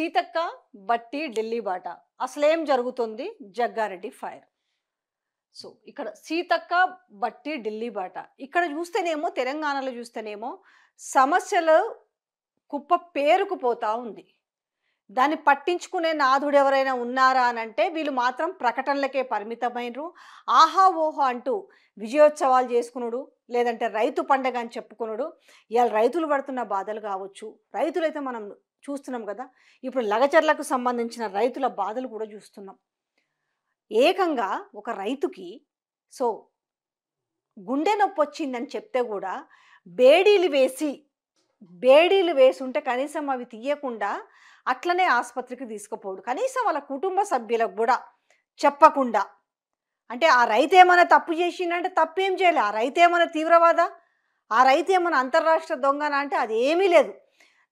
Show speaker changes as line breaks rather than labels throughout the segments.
సీతక్క బట్టి ఢిల్లీ బాట అసలేం జరుగుతుంది జగ్గారెడ్డి ఫైర్. సో ఇక్కడ సీతక్క బట్టి ఢిల్లీ బాట ఇక్కడ చూస్తేనేమో తెలంగాణలో చూస్తేనేమో సమస్యలు కుప్ప పేరుకుపోతా ఉంది. దాన్ని పట్టించుకునే నాథుడు ఎవరైనా ఉన్నారా అని అంటే వీళ్ళు మాత్రం ప్రకటనలకే పరిమితమైనరు. ఆహా ఓహో అంటూ విజయోత్సవాలు చేసుకునుడు, లేదంటే రైతు పండగ అని చెప్పుకునుడు. ఇవాళ రైతులు పడుతున్న బాధలు కావచ్చు, రైతులైతే మనం చూస్తున్నాం కదా. ఇప్పుడు లగచర్లకు సంబంధించిన రైతుల బాధలు కూడా చూస్తున్నాం. ఏకంగా ఒక రైతుకి సో గుండె నొప్పి వచ్చిందని చెప్తే కూడా బేడీలు వేసి ఉంటే కనీసం అవి తీయకుండా అట్లనే ఆసుపత్రికి తీసుకుపోడు, కనీసం వాళ్ళ కుటుంబ సభ్యులకు కూడా చెప్పకుండా. అంటే ఆ రైతు ఏమైనా తప్పు చేసిందంటే తప్పేం చేయలే, ఆ రైతు ఏమైనా తీవ్రవాద, ఆ రైతు ఏమైనా అంతర్రాష్ట్ర దొంగన అంటే అది ఏమీ లేదు.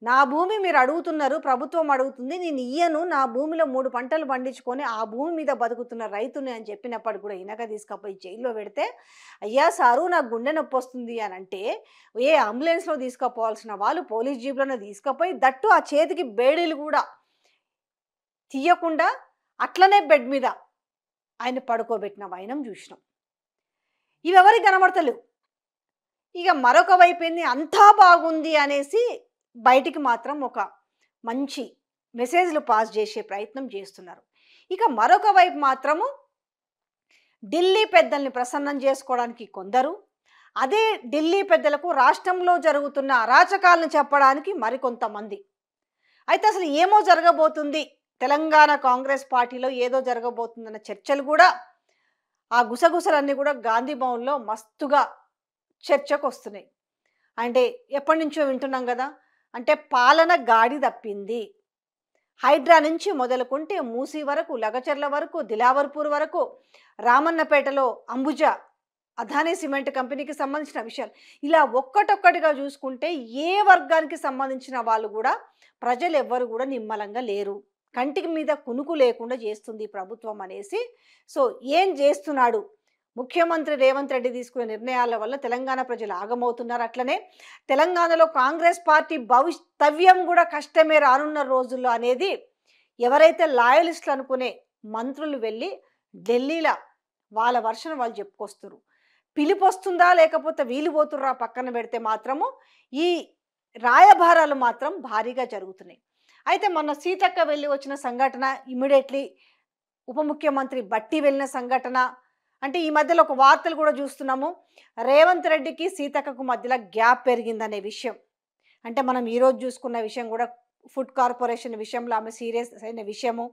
నా భూమి మీరు అడుగుతున్నారు, ప్రభుత్వం అడుగుతుంది, నేను ఇయ్యను, నా భూమిలో 3 పంటలు పండించుకొని ఆ భూమి మీద బతుకుతున్న రైతుని అని చెప్పినప్పుడు కూడా ఇనక తీసుకుపోయి జైల్లో పెడితే, అయ్యా సారు నాకు గుండె నొప్పి వస్తుంది అని అంటే ఏ అంబులెన్స్లో తీసుకుపోవాల్సిన వాళ్ళు పోలీస్ జీప్లోనే తీసుకుపోయి దట్టు ఆ చేతికి బేడీలు కూడా తీయకుండా అట్లనే బెడ్ మీద ఆయన పడుకోబెట్టిన వైనం చూసినాం. ఇవెవరికి కనబడతలేవు. ఇక మరొక వైపు ఏంది, అంతా బాగుంది అనేసి బయటికి మాత్రం ఒక మంచి మెసేజ్లు పాస్ చేసే ప్రయత్నం చేస్తున్నారు. ఇక మరొక వైపు మాత్రము ఢిల్లీ పెద్దల్ని ప్రసన్నం చేసుకోవడానికి కొందరు, అదే ఢిల్లీ పెద్దలకు రాష్ట్రంలో జరుగుతున్న అరాచకాలను చెప్పడానికి మరికొంతమంది. అయితే అసలు ఏమో జరగబోతుంది, తెలంగాణ కాంగ్రెస్ పార్టీలో ఏదో జరగబోతుందన్న చర్చలు కూడా, ఆ గుసగుసలన్నీ కూడా గాంధీ భవన్లో మస్తుగా చర్చకు వస్తున్నాయి. అంటే ఎప్పటి నుంచో వింటున్నాం కదా. అంటే పాలన గాడి తప్పింది. హైడ్రా నుంచి మొదలుకుంటే మూసీ వరకు, లగచర్ల వరకు, దిలావర్పూర్ వరకు, రామన్నపేటలో అంబుజా అదానీ సిమెంట్ కంపెనీకి సంబంధించిన విషయాలు, ఇలా ఒక్కటొక్కటిగా చూసుకుంటే ఏ వర్గానికి సంబంధించిన వాళ్ళు కూడా ప్రజలు ఎవ్వరు కూడా నిమ్మలంగా లేరు. కంటికి మీద కునుకు లేకుండా చేస్తుంది ప్రభుత్వం అనేసి. సో ఏం చేస్తున్నాడు ముఖ్యమంత్రి రేవంత్ రెడ్డి తీసుకునే నిర్ణయాల వల్ల తెలంగాణ ప్రజలు ఆగమవుతున్నారు. అట్లనే తెలంగాణలో కాంగ్రెస్ పార్టీ భవితవ్యం కూడా కష్టమే రానున్న రోజుల్లో అనేది ఎవరైతే లాయలిస్టులు అనుకునే మంత్రులు వెళ్ళి ఢిల్లీలో వాళ్ళ వర్షం వాళ్ళు చెప్పుకొస్తారు. పిలుపు వస్తుందా లేకపోతే వీలు పోతుర్రా పక్కన పెడితే మాత్రము ఈ రాయబారాలు మాత్రం భారీగా జరుగుతున్నాయి. అయితే మొన్న సీతక్క వెళ్ళి వచ్చిన సంఘటన, ఇమ్మీడియట్లీ ఉప ముఖ్యమంత్రి బట్టి వెళ్ళిన సంఘటన, అంటే ఈ మధ్యలో ఒక వార్తలు కూడా చూస్తున్నాము, రేవంత్ రెడ్డికి సీతక్కకు మధ్యలో గ్యాప్ పెరిగిందనే విషయం. అంటే మనం ఈరోజు చూసుకున్న విషయం కూడా ఫుడ్ కార్పొరేషన్ విషయంలో ఆమె సీరియస్ అయిన విషయము.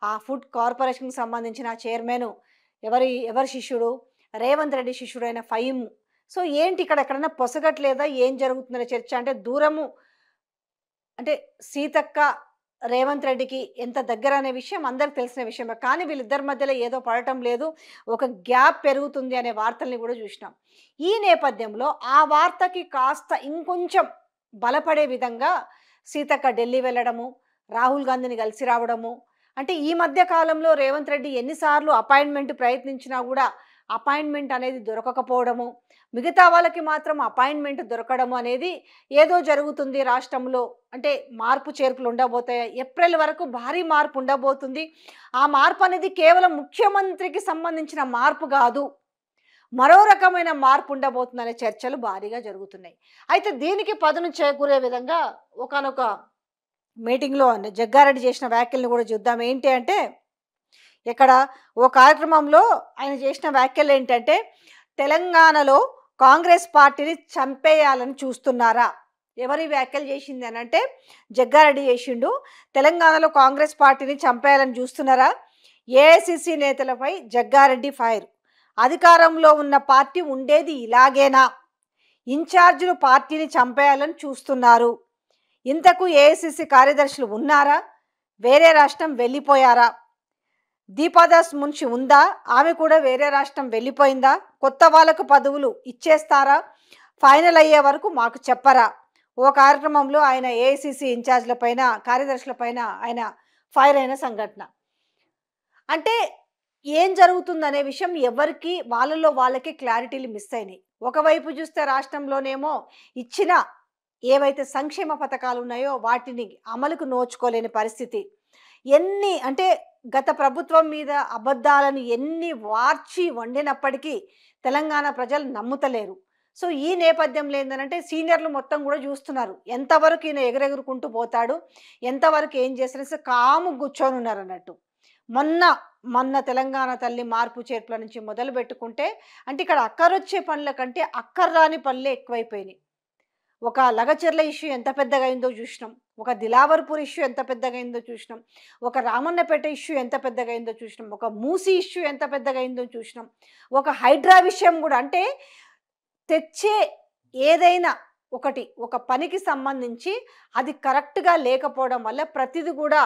ఆ ఫుడ్ కార్పొరేషన్కి సంబంధించిన చైర్మన్ ఎవరి శిష్యుడు, రేవంత్ రెడ్డి శిష్యుడైన ఫహీం. సో ఏంటి ఇక్కడ ఎక్కడైనా పొసగట్లేదా, ఏం జరుగుతుందనే చర్చ. అంటే దూరము, అంటే సీతక్క రేవంత్ రెడ్డికి ఎంత దగ్గర అనే విషయం అందరికి తెలిసిన విషయమే, కానీ వీళ్ళిద్దరి మధ్యలో ఏదో పడటం లేదు, ఒక గ్యాప్ పెరుగుతుంది అనే వార్తల్ని కూడా చూసినాం. ఈ నేపథ్యంలో ఆ వార్తకి కాస్త ఇంకొంచెం బలపడే విధంగా సీతక్క ఢిల్లీ వెళ్ళడము, రాహుల్ గాంధీని కలిసి రావడము. అంటే ఈ మధ్య కాలంలో రేవంత్ రెడ్డి ఎన్నిసార్లు అపాయింట్మెంట్ ప్రయత్నించినా కూడా అపాయింట్మెంట్ అనేది దొరకకపోవడము, మిగతా వాళ్ళకి మాత్రం అపాయింట్మెంట్ దొరకడము అనేది ఏదో జరుగుతుంది రాష్ట్రంలో. అంటే మార్పు చేర్పులు ఉండబోతాయి, ఏప్రిల్ వరకు భారీ మార్పు ఉండబోతుంది. ఆ మార్పు అనేది కేవలం ముఖ్యమంత్రికి సంబంధించిన మార్పు కాదు, మరో రకమైన మార్పు ఉండబోతుందనే చర్చలు భారీగా జరుగుతున్నాయి. అయితే దీనికి పదును చేకూరే విధంగా ఒకానొక మీటింగ్లో జగ్గారెడ్డి చేసిన వ్యాఖ్యలను కూడా చూద్దాం. ఏంటి అంటే ఇక్కడ ఓ కార్యక్రమంలో ఆయన చేసిన వ్యాఖ్యలు ఏంటంటే, తెలంగాణలో కాంగ్రెస్ పార్టీని చంపేయాలని చూస్తున్నారా. ఎవరి వ్యాఖ్యలు చేసింది అని అంటే జగ్గారెడ్డి చేసిండు. తెలంగాణలో కాంగ్రెస్ పార్టీని చంపేయాలని చూస్తున్నారా, ఏఐసిసి నేతలపై జగ్గారెడ్డి ఫైర్. అధికారంలో ఉన్న పార్టీ ఉండేది ఇలాగేనా, ఇన్ఛార్జీలు పార్టీని చంపేయాలని చూస్తున్నారు. ఇంతకు ఏఐసిసి కార్యదర్శులు ఉన్నారా, వేరే రాష్ట్రం వెళ్ళిపోయారా, దీపాదాస్ మున్షి ఉందా, ఆమె కూడా వేరే రాష్ట్రం వెళ్ళిపోయిందా, కొత్త వాళ్ళకు పదవులు ఇచ్చేస్తారా, ఫైనల్ అయ్యే వరకు మాకు చెప్పరా. ఓ కార్యక్రమంలో ఆయన ఏఐసిసి ఇన్ఛార్జ్లపైన కార్యదర్శులపైన ఆయన ఫైర్ అయిన సంఘటన. అంటే ఏం జరుగుతుందనే విషయం ఎవరికి వాళ్ళకి క్లారిటీలు మిస్ అయినాయి. ఒకవైపు చూస్తే రాష్ట్రంలోనేమో ఇచ్చిన ఏవైతే సంక్షేమ పథకాలు ఉన్నాయో వాటిని అమలుకు నోచుకోలేని పరిస్థితి. ఎన్ని అంటే గత ప్రభుత్వం మీద అబద్ధాలను ఎన్ని వార్చి వండినప్పటికీ తెలంగాణ ప్రజలు నమ్ముతలేరు. సో, ఈ నేపథ్యంలో ఏందనంటే సీనియర్లు మొత్తం గూడా జూస్తున్నారు. ఎంతవరకు ఈయన ఎగరెగురుకుంటూ పోతాడు, ఎంతవరకు ఏం చేసినా సరే కాముగా కూర్చొనున్నారన్నట్టు. మొన్న మొన్న తెలంగాణ తల్లి మార్పు చేర్పుల నుంచి మొదలుపెట్టుకుంటే అంటే ఇక్కడ అక్కరొచ్చే పనుల కంటే అక్కర్రాని పనులే ఎక్కువైపోయినాయి. ఒక లగచర్ల ఇష్యూ ఎంత పెద్దగా అయిందో చూసినాం. ఒక దిలావర్పూర్ ఇష్యూ ఎంత పెద్దగా అయిందో చూసినాం. ఒక రామన్నపేట ఇష్యూ ఎంత పెద్దగా అయిందో చూసినాం. ఒక మూసీ ఇష్యూ ఎంత పెద్దగా అయిందో చూసినాం. ఒక హైడ్రా విషయం కూడా అంటే తెచ్చే ఏదైనా ఒక పనికి సంబంధించి అది కరెక్ట్‌గా లేకపోవడం వల్ల ప్రతిది కూడా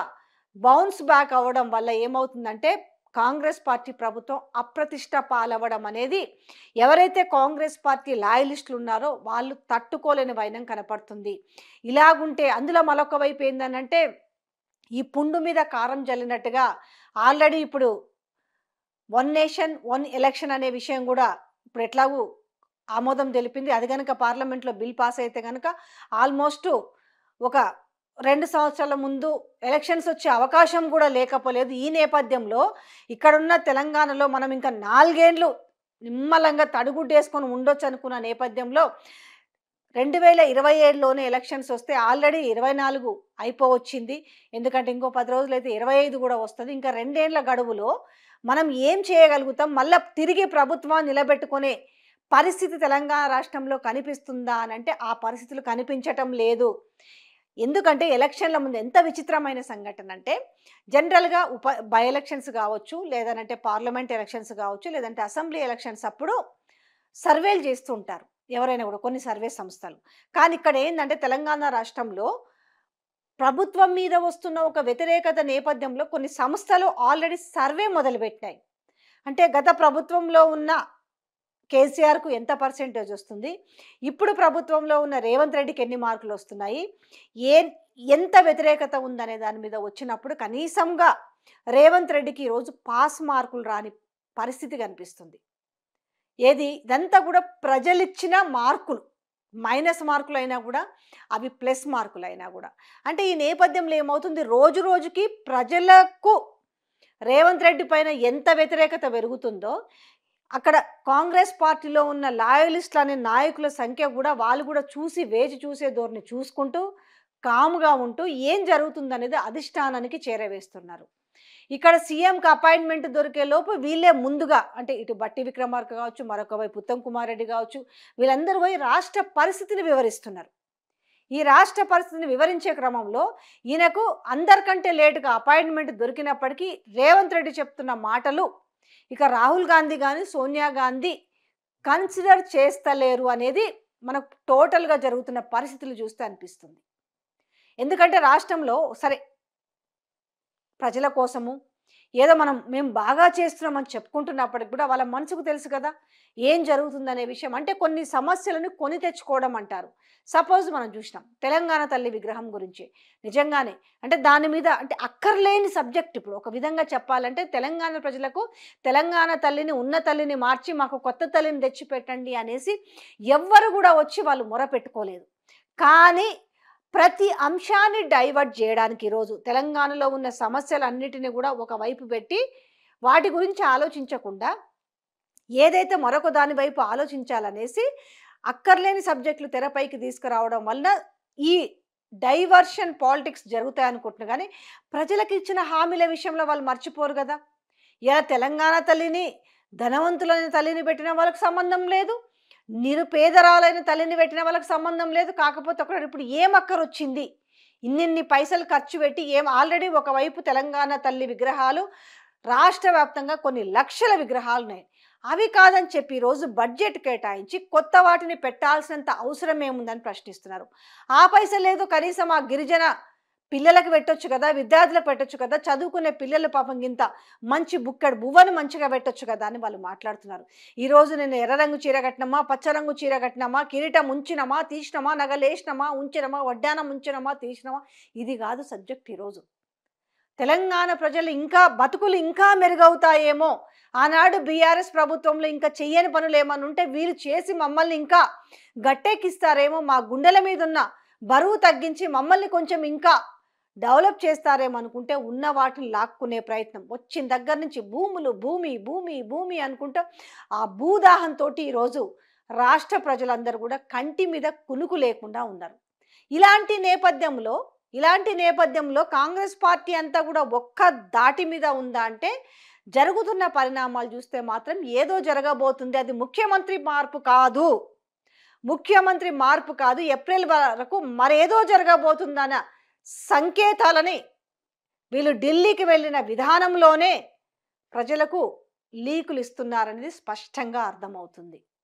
బౌన్స్ బ్యాక్ అవ్వడం వల్ల ఏమవుతుందంటే కాంగ్రెస్ పార్టీ ప్రభుత్వం అప్రతిష్ట పాలవ్వడం అనేది ఎవరైతే కాంగ్రెస్ పార్టీ లాయలిస్టులు ఉన్నారో వాళ్ళు తట్టుకోలేని వైనం కనపడుతుంది. ఇలాగుంటే అందులో మరొక వైపు ఏందనంటే ఈ పుండు మీద కారం జల్లినట్టుగా ఆల్రెడీ ఇప్పుడు వన్ నేషన్ వన్ ఎలక్షన్ అనే విషయం కూడా ఇప్పుడు ఎట్లాగూ ఆమోదం తెలిపింది. అది గనుక పార్లమెంట్లో బిల్ పాస్ అయితే గనుక ఆల్మోస్ట్ ఒక 2 సంవత్సరాల ముందు ఎలక్షన్స్ వచ్చే అవకాశం కూడా లేకపోలేదు. ఈ నేపథ్యంలో ఇక్కడున్న తెలంగాణలో మనం ఇంకా 4 ఏండ్లు నిమ్మలంగా తడుగుడ్డేసుకొని ఉండొచ్చు అనుకున్న నేపథ్యంలో 2027లోనే ఎలక్షన్స్ వస్తే ఆల్రెడీ 24 అయిపోవచ్చింది. ఎందుకంటే ఇంకో 10 రోజులైతే 25 కూడా వస్తది. ఇంకా 2 ఏండ్ల గడువులో మనం ఏం చేయగలుగుతాం? మళ్ళా తిరిగి ప్రభుత్వాన్ని నిలబెట్టుకునే పరిస్థితి తెలంగాణ రాష్ట్రంలో కనిపిస్తుందా అనంటే ఆ పరిస్థితులు కనిపించటం లేదు. ఎందుకంటే ఎలక్షన్ల ముందు ఎంత విచిత్రమైన సంఘటన అంటే జనరల్‌గా బై ఎలక్షన్స్ కావచ్చు, లేదనంటే పార్లమెంట్ ఎలక్షన్స్ కావచ్చు, లేదంటే అసెంబ్లీ ఎలక్షన్స్ అప్పుడు సర్వేలు చేస్తూ ఉంటారు. ఎవరైనా కూడా కొన్ని సర్వే సంస్థలు. కానీ ఇక్కడ ఏందంటే తెలంగాణ రాష్ట్రంలో ప్రభుత్వం మీద వస్తున్న ఒక వ్యతిరేకత నేపథ్యంలో కొన్ని సంస్థలు ఆల్రెడీ సర్వే మొదలుపెట్టాయి. అంటే గత ప్రభుత్వంలో ఉన్న కేసీఆర్‌కు ఎంత పర్సెంటేజ్ వస్తుంది? ఇప్పుడు ప్రభుత్వంలో ఉన్న రేవంత్ రెడ్డికి ఎన్ని మార్కులు వస్తున్నాయి? ఎంత వ్యతిరేకత ఉందనే దాని మీద వచ్చినప్పుడు కనీసంగా రేవంత్ రెడ్డికి ఈరోజు పాస్ మార్కులు రాని పరిస్థితి కనిపిస్తుంది. ఇదంతా కూడా ప్రజలిచ్చిన మార్కులు. మైనస్ మార్కులైనా కూడా అవి ప్లస్ మార్కులైనా కూడా. అంటే ఈ నేపథ్యంలో ఏమవుతుంది రోజు రోజుకి ప్రజలకు రేవంత్ రెడ్డి పైన ఎంత వ్యతిరేకత పెరుగుతుందో అక్కడ కాంగ్రెస్ పార్టీలో ఉన్న లాయలిస్టులు అనే నాయకుల సంఖ్య కూడా వాళ్ళు కూడా వేచి చూసే ధోరణి చూసుకుంటూ కామ్‌గా ఉంటూ ఏం జరుగుతుందనేది అధిష్టానానికి చేరవేస్తున్నారు. ఇక్కడ సీఎంకి అపాయింట్మెంట్ దొరికే లోపు వీళ్ళే ముందుగా అంటే ఇటు బట్టి విక్రమార్క కావచ్చు, మరొక వైపు ఉత్తమ్ కుమార్ రెడ్డి కావచ్చు, వీళ్ళందరూ పోయి రాష్ట్ర పరిస్థితిని వివరిస్తున్నారు. ఈ రాష్ట్ర పరిస్థితిని వివరించే క్రమంలో ఈయనకు అందరికంటే లేటుగా అపాయింట్మెంట్ దొరికినప్పటికీ రేవంత్ రెడ్డి చెప్తున్న మాటలు ఇక రాహుల్ గాంధీ కానీ సోనియా గాంధీ కన్సిడర్ చేస్తలేరు అనేది మనకు టోటల్‌గా జరుగుతున్న పరిస్థితులు చూస్తే అనిపిస్తుంది. ఎందుకంటే రాష్ట్రంలో సరే ప్రజల కోసము ఏదో మేము బాగా చేస్తున్నామని చెప్పుకుంటున్నప్పటికి కూడా వాళ్ళ మనసుకు తెలుసు కదా ఏం జరుగుతుందనే విషయం. అంటే కొన్ని సమస్యలను కొని తెచ్చుకోవడం అంటారు. సపోజ్ మనం చూసినాం తెలంగాణ తల్లి విగ్రహం గురించి నిజంగానే అంటే దాని మీద అంటే అక్కర్లేని సబ్జెక్ట్. ఇప్పుడు ఒక విధంగా చెప్పాలంటే తెలంగాణ ప్రజలకు తెలంగాణ తల్లిని ఉన్న తల్లిని మార్చి మాకు కొత్త తల్లిని తెచ్చిపెట్టండి అనేసి ఎవ్వరు కూడా వచ్చి వాళ్ళు మొరపెట్టుకోలేదు. కానీ ప్రతి అంశాన్ని డైవర్ట్ చేయడానికి ఈరోజు తెలంగాణలో ఉన్న సమస్యలన్నిటిని కూడా ఒకవైపు పెట్టి వాటి గురించి ఆలోచించకుండా ఏదైతే మరొక దాని వైపు ఆలోచించాలనేసి అక్కర్లేని సబ్జెక్టులు తెరపైకి తీసుకురావడం వల్ల ఈ డైవర్షన్ పాలిటిక్స్ జరుగుతాయి అనుకుంటున్నా. కానీ ప్రజలకు ఇచ్చిన హామీల విషయంలో వాళ్ళు మర్చిపోరు కదా. ఇలా తెలంగాణ తల్లిని ధనవంతులైన తల్లిని పెట్టిన వాళ్ళకి సంబంధం లేదు, నిరుపేదరాలైన తల్లిని పెట్టిన వాళ్ళకి సంబంధం లేదు. కాకపోతే ఇప్పుడు ఏం అక్కరొచ్చింది? ఇన్నిన్ని పైసలు ఖర్చు పెట్టి ఆల్రెడీ ఒకవైపు తెలంగాణ తల్లి విగ్రహాలు రాష్ట్ర వ్యాప్తంగా కొన్ని లక్షల విగ్రహాలు ఉన్నాయి. అవి కాదని చెప్పి ఈరోజు బడ్జెట్ కేటాయించి కొత్త వాటిని పెట్టాల్సినంత అవసరం ఏముందని ప్రశ్నిస్తున్నారు. ఆ పైసలేదో కనీసం ఆ గిరిజన పిల్లలకు పెట్టొచ్చు కదా, విద్యార్థులకు పెట్టొచ్చు కదా, చదువుకునే పిల్లలు పాపం ఇంత మంచి బుక్కడు బువ్వను మంచిగా పెట్టొచ్చు కదా అని వాళ్ళు మాట్లాడుతున్నారు. ఈరోజు నేను ఎర్ర రంగు చీర కట్టినమా, పచ్చ రంగు చీర కట్టినమా, కిరీటం ఉంచినమా తీసినమా, నగలేసినమా ఉంచినమా, వడ్డానం ఉంచినమా తీసినమా, ఇది కాదు సబ్జెక్ట్. ఈరోజు తెలంగాణ ప్రజలు ఇంకా బతుకులు ఇంకా మెరుగవుతాయేమో, ఆనాడు బీఆర్ఎస్ ప్రభుత్వంలో ఇంకా చెయ్యని పనులు ఏమన్నా ఉంటే వీరు చేసి మమ్మల్ని ఇంకా గట్టెక్కిస్తారేమో, మా గుండెల మీద ఉన్న బరువు తగ్గించి మమ్మల్ని కొంచెం ఇంకా డెవలప్ చేస్తారేమనుకుంటే ఉన్న వాటిని లాక్కునే ప్రయత్నం. వచ్చిన దగ్గర నుంచి భూములు, భూమి భూమి భూమి అనుకుంటూ ఆ భూదాహంతో ఈరోజు రాష్ట్ర ప్రజలందరూ కూడా కంటి మీద కునుకు లేకుండా ఉన్నారు. ఇలాంటి నేపథ్యంలో కాంగ్రెస్ పార్టీ అంతా కూడా ఒక్క దాటి మీద ఉందా అంటే, జరుగుతున్న పరిణామాలు చూస్తే మాత్రం ఏదో జరగబోతుంది. అది ముఖ్యమంత్రి మార్పు కాదు, ఏప్రిల్ వరకు మరేదో జరగబోతుందన్న సంకేతాలని వీళ్ళు ఢిల్లీకి వెళ్ళిన విధానంలోనే ప్రజలకు లీకులు ఇస్తున్నారనేది స్పష్టంగా అర్థమవుతుంది.